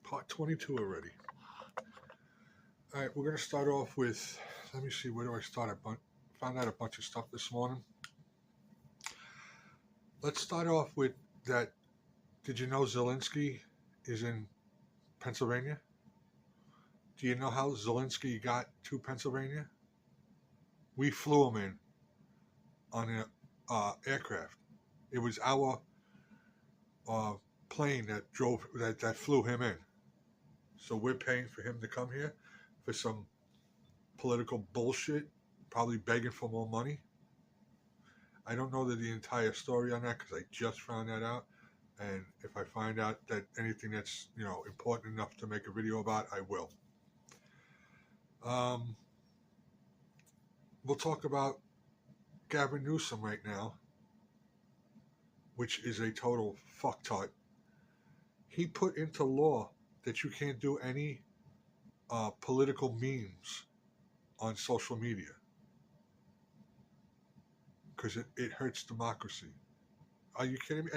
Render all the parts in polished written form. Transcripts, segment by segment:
Part 22 already. All right, we're going to start off with, let me see, where do I start? Found out a bunch of stuff this morning. Let's start off with that. Did you know Zelensky is in Pennsylvania? Do you know how Zelensky got to Pennsylvania? We flew him in on an aircraft. It was our uh, plane that flew him in. So we're paying for him to come here for some political bullshit, probably begging for more money. I don't know the entire story on that because I just found that out. And if I find out that anything that's important enough to make a video about, I will. Um, we'll talk about Gavin Newsom right now, which is a total fucktard. He put into law that you can't do any political memes on social media because it hurts democracy. Are you kidding me?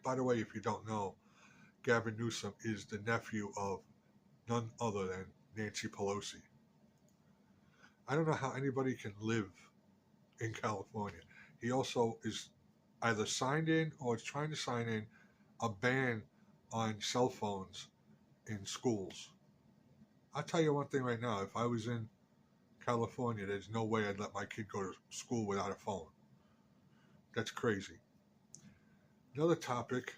By the way, if you don't know, Gavin Newsom is the nephew of none other than Nancy Pelosi. I don't know how anybody can live in California. He also is either signed in or is trying to sign in a ban on cell phones in schools. I'll tell you one thing right now. If I was in California, there's no way I'd let my kid go to school without a phone. That's crazy. Another topic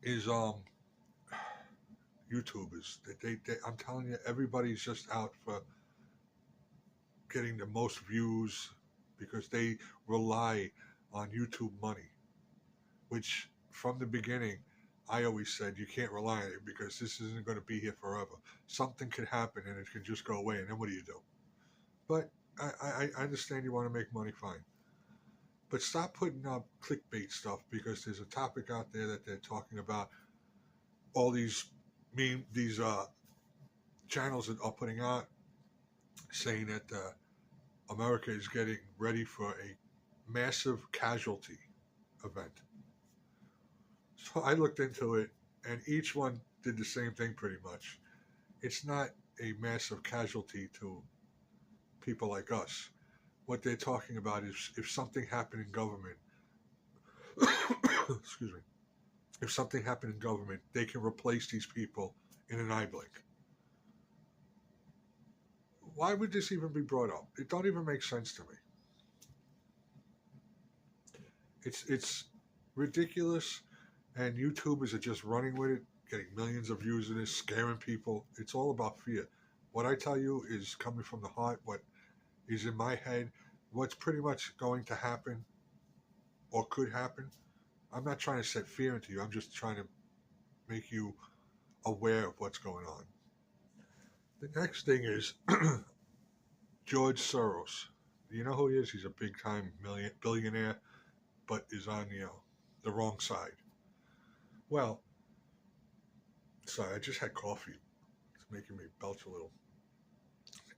is YouTubers. I'm telling you, everybody's just out for getting the most views because they rely on YouTube money, which from the beginning, I always said you can't rely on it because this isn't going to be here forever. Something could happen and it can just go away, and then what do you do? But I understand you want to make money, fine. But stop putting up clickbait stuff because there's a topic out there that they're talking about. All these channels that are putting out saying that America is getting ready for a massive casualty event. So I looked into it, and each one did the same thing pretty much. It's not a massive casualty to people like us. What they're talking about is if something happened in government, excuse me, if something happened in government, they can replace these people in an eye blink. Why would this even be brought up? It don't even make sense to me. It's ridiculous, and YouTubers are just running with it, getting millions of views in this, scaring people. It's all about fear. What I tell you is coming from the heart. What is in my head, what's pretty much going to happen or could happen. I'm not trying to set fear into you. I'm just trying to make you aware of what's going on. The next thing is George Soros. You know who he is? He's a big time billionaire, but is on the wrong side. Well, sorry, I just had coffee. It's making me belch a little.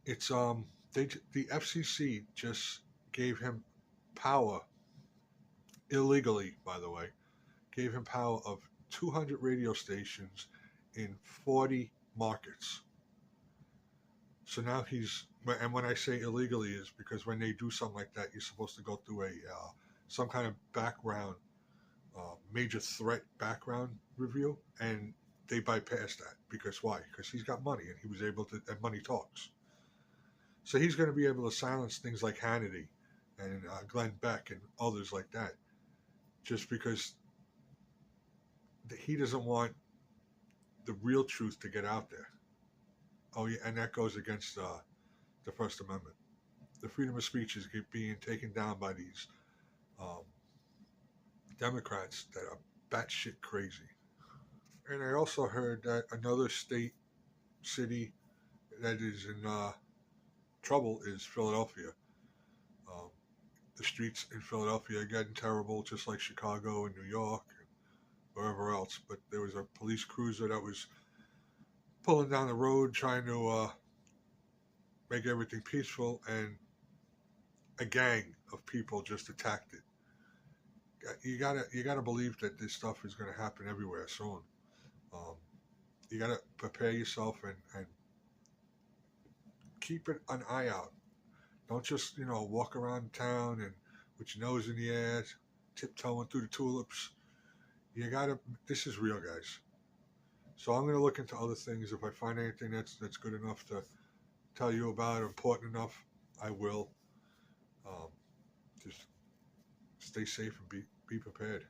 It's the FCC just gave him power illegally, by the way, gave him power of 200 radio stations in 40 markets. So now and when I say illegally is because when they do something like that, you're supposed to go through some kind of background, major threat background review, and they bypassed that because why? Because he's got money and he was able to, and money talks. So he's going to be able to silence things like Hannity and Glenn Beck and others like that, just because he doesn't want the real truth to get out there. Oh yeah, and that goes against the First Amendment. The freedom of speech is being taken down by these Democrats that are batshit crazy. And I also heard that another city that is in trouble is Philadelphia. Um, the streets in Philadelphia are getting terrible, just like Chicago and New York and wherever else. But there was a police cruiser that was pulling down the road trying to make everything peaceful, and a gang of people just attacked it. You gotta believe that this stuff is going to happen everywhere soon. Um, you got to prepare yourself and keep an eye out. Don't just, walk around town and with your nose in the air, tiptoeing through the tulips. You got to, this is real, guys. So I'm going to look into other things. If I find anything that's good enough to tell you about, important enough, I will. Just stay safe and be prepared.